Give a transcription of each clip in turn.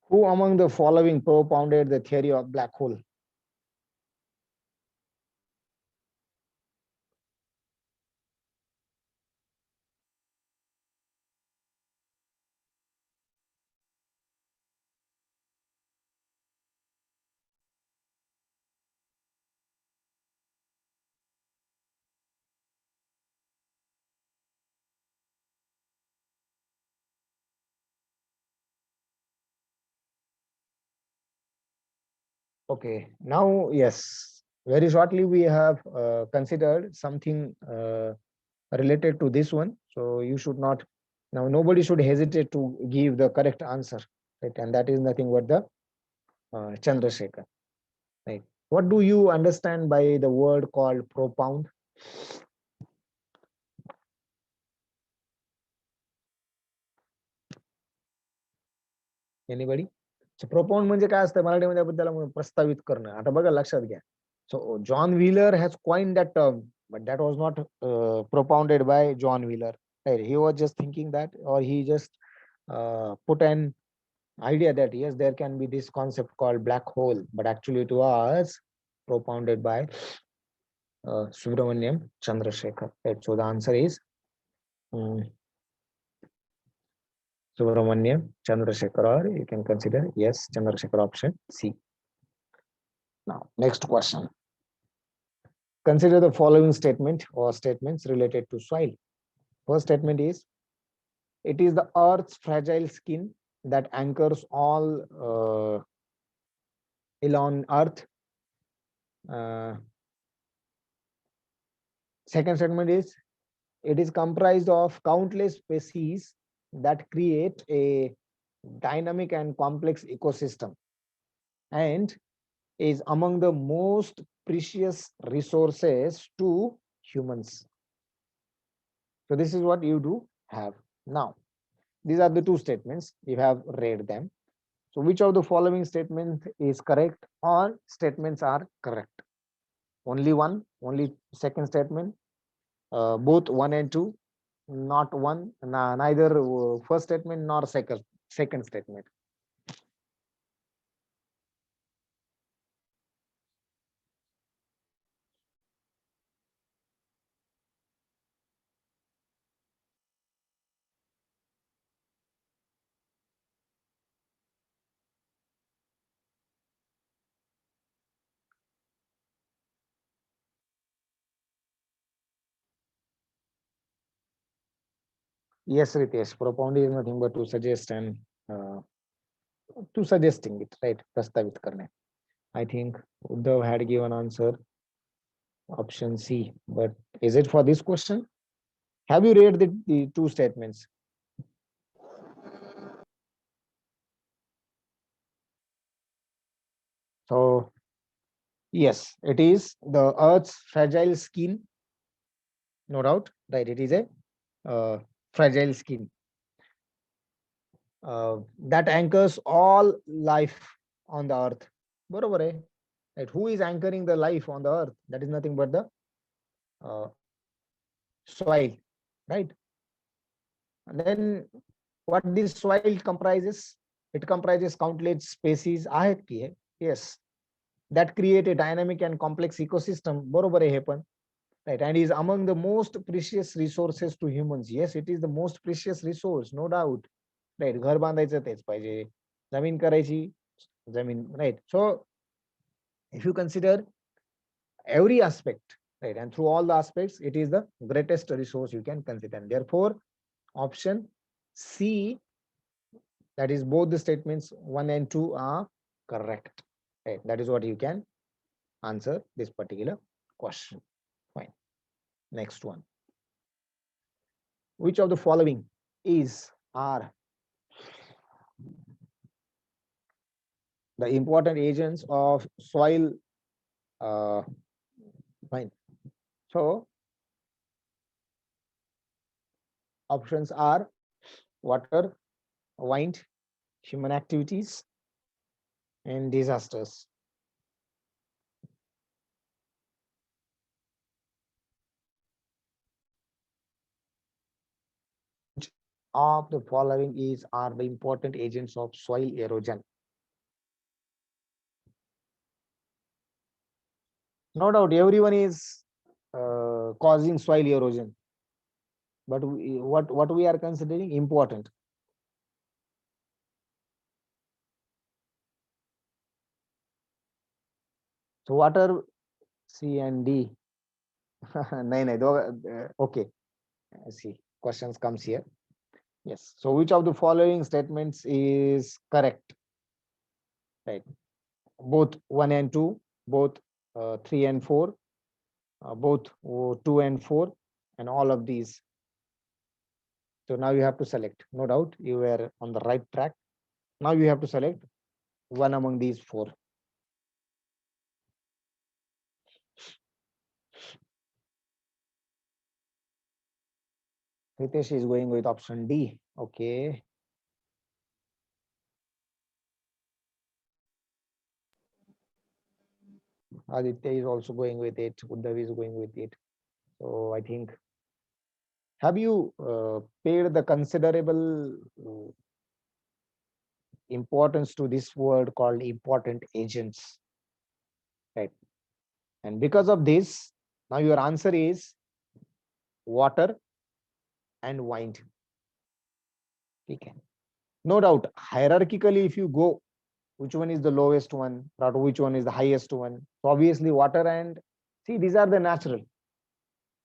Who among the following propounded the theory of black hole? Okay, now, yes, very shortly we have considered something related to this one. So you should not, now nobody should hesitate to give the correct answer, right? And that is nothing but the Chandrasekhar, right? What do you understand by the word called propound? Anybody? So propound म्हणजे काय असतं मराठीमध्ये आपण त्याला प्रस्तावित करणं. आता बघा लक्षात घ्या. So John Wheeler has coined that term, but that was not propounded by John Wheeler. Right? He was just thinking that, or he just put an idea that yes, there can be this concept called black hole, but actually it was propounded by Subramaniam Chandrasekhar. Right? So the answer is Subramaniam Chandrasekhar, or you can consider yes, Chandrasekhar, option C. Now, next question. Consider the following statement or statements related to soil. First statement is, it is the earth's fragile skin that anchors all along earth. Second statement is, it is comprised of countless species that create a dynamic and complex ecosystem and is among the most precious resources to humans. So this is what you do have. Now, these are the two statements. You have read them. So which of the following statement is correct, or statements are correct? Only one, only second statement, both one and two, not one, neither first statement nor second statement. Yes, Ritesh, propound is nothing but to suggest and to suggesting it, right? Prastavit karne. I think Uddhav had given answer option C, but is it for this question? Have you read the two statements? So yes, it is the Earth's fragile skin, no doubt, right? It is a fragile skin that anchors all life on the Earth. बरोबर आहे. Right? Who is anchoring the life on the Earth? That is nothing but the soil, right? And then what this soil comprises? It comprises countless species. आहेत की हे? Yes, that create a dynamic and complex ecosystem. बरोबर आहे हे पण. Right, and is among the most precious resources to humans. Yes, it is the most precious resource, no doubt. Right, घर बांधायचं तेच पाहिजे, जमीन करायची, जमीन, right? So if you consider every aspect, right, and through all the aspects, it is the greatest resource you can consider. And therefore, option C, that is both the statements 1 and 2 are correct. Right, that is what you can answer this particular question. Fine. Next one. Which of the following is are the important agents of soil? Fine. So options are water, wind, human activities, and disasters. Of the following are the important agents of soil erosion? No doubt, everyone is causing soil erosion. But what we are considering important. So what are C and D? Okay. I see. Questions comes here. Yes. So which of the following statements is correct? Right. Both 1 and 2, both 3 and 4, both 2 and 4, and all of these. So now you have to select. No doubt you were on the right track. Now you have to select one among these 4. Ritesh is going with option D. Okay. Aditya is also going with it. Uddhav is going with it. So I think, have you paid the considerable importance to this word called important agents? Right. And because of this, now your answer is water and wind. Okay. No doubt, hierarchically, if you go, which one is the lowest one, or which one is the highest one? So obviously, water and see, these are the natural,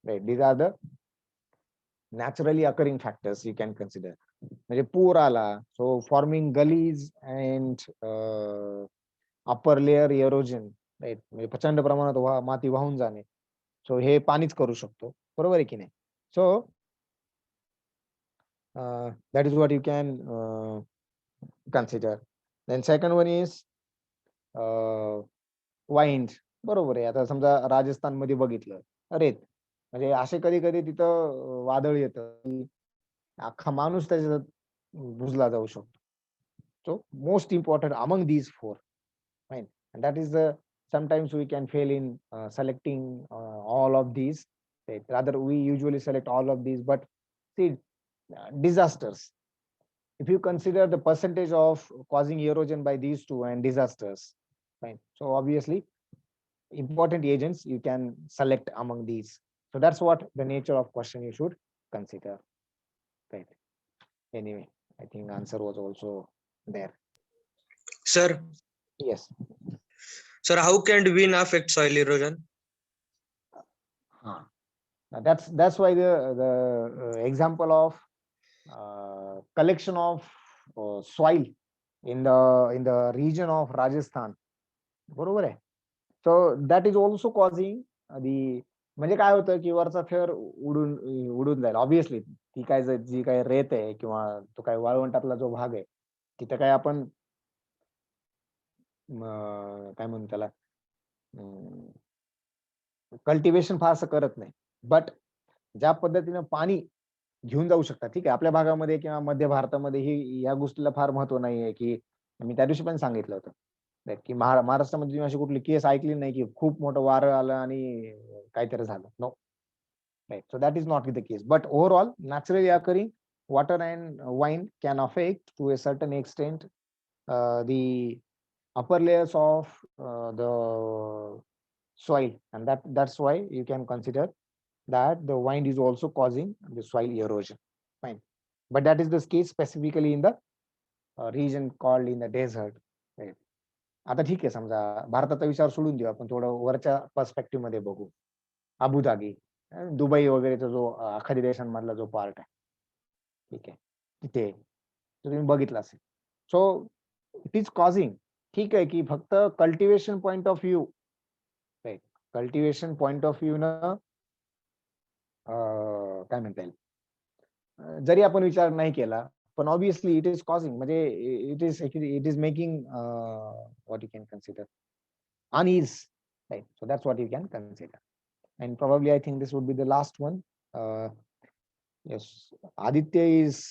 right? These are the naturally occurring factors you can consider. म्हणजे पूर आला, so forming gullies and upper layer erosion, right? म्हणजे प्रचंड प्रमाणात माती वाहून जाणे. सो हे पाणीच करू शकतो, बरोबर आहे की नाही? सो that is what you can consider. Then second one is wind. बरोबर आहे. आता समजा राजस्थान मध्ये बघितलं, अरे म्हणजे असे कधी कधी तिथं वादळ येतं की अख्खा माणूस त्याच्यात बुजला जाऊ शकतो. So most important among these 4, right? And that is the sometimes we can fail in selecting all of these. Right? Rather, we usually select all of these, but see, disasters. If you consider the percentage of causing erosion by these 2 and disasters, right? So obviously, important agents you can select among these. So that's what the nature of question you should consider. Right. Anyway, I think answer was also there. Sir, Yes. sir, how can wind affect soil erosion? That's why the example of collection of soil in the region of Rajasthan, बरोबर आहे. So that is also causing the, म्हणजे काय होतं की वरचा थर उडून उडून जाईल. ऑब्विसली ती काय जी काय रेत आहे किंवा तो काय वाळवंटातला जो भाग आहे, तिथं काय आपण काय म्हणू त्याला, कल्टिवेशन फारसं करत नाही. बट ज्या पद्धतीनं पाणी घेऊन जाऊ शकतात, ठीक आहे, आपल्या भागामध्ये किंवा मध्य भारतामध्ये ही या गोष्टीला फार महत्व नाहीये, की मी त्या दिवशी पण सांगितलं होतं की महाराष्ट्रामध्ये तुम्ही अशी कुठली केस ऐकली नाही की खूप मोठं वारं आलं आणि काहीतरी झालं. No, right. So that is not the case. But overall naturally occurring water and wind can affect to a certain extent the upper layers of the soil, and that's why you can consider that the wind is also causing the soil erosion. Fine. But that is the case specifically in the region called in the desert. Right. आता ठीक आहे, समजा भारताचा विचार सोडून देऊ, आपण थोडं वरच्या पर्स्पेक्टिव्ह मध्ये बघू. अबुधाबी, दुबई वगैरेचा जो आखाडी देशांमधला जो पार्ट आहे, ठीक आहे, तिथे तुम्ही बघितलं असेल. सो इट इज कॉझिंग, ठीक आहे, की फक्त cultivation point of view, right, cultivation point of view न काय म्हणता येईल, जरी आपण विचार नाही केला, पण ऑब्विसली इट इज कॉझिंग, म्हणजे it is making what you can consider unease, right? So that's what you can consider. And probably I think this would be the last one. Yes, Aditya is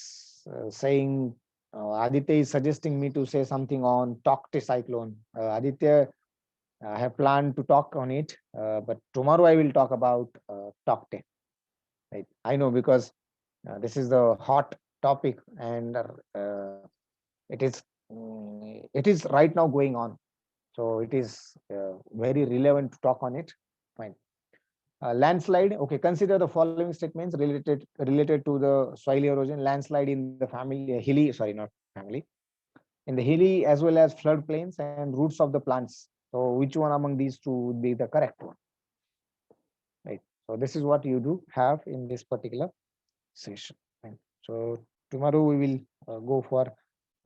saying, Aditya is suggesting me to say something on Tauktae cyclone. Aditya, I have planned to talk on it, but tomorrow I will talk about Tauktae. Right? I know, because this is the hot topic, and it is right now going on. So it is very relevant to talk on it. Fine. Landslide. Okay, consider the following statements related to the soil erosion. Landslide in the family hilly, sorry, not family, in the hilly as well as floodplains and roots of the plants. So which one among these two would be the correct one? Right. So this is what you do have in this particular session. Fine. So tomorrow we will go for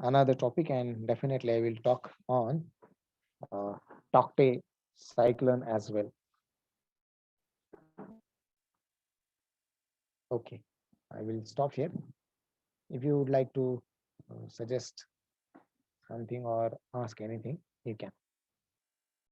another topic, and definitely I will talk on uh, Tokte cyclone as well. Okay, I will stop here. If you would like to suggest something or ask anything, you can.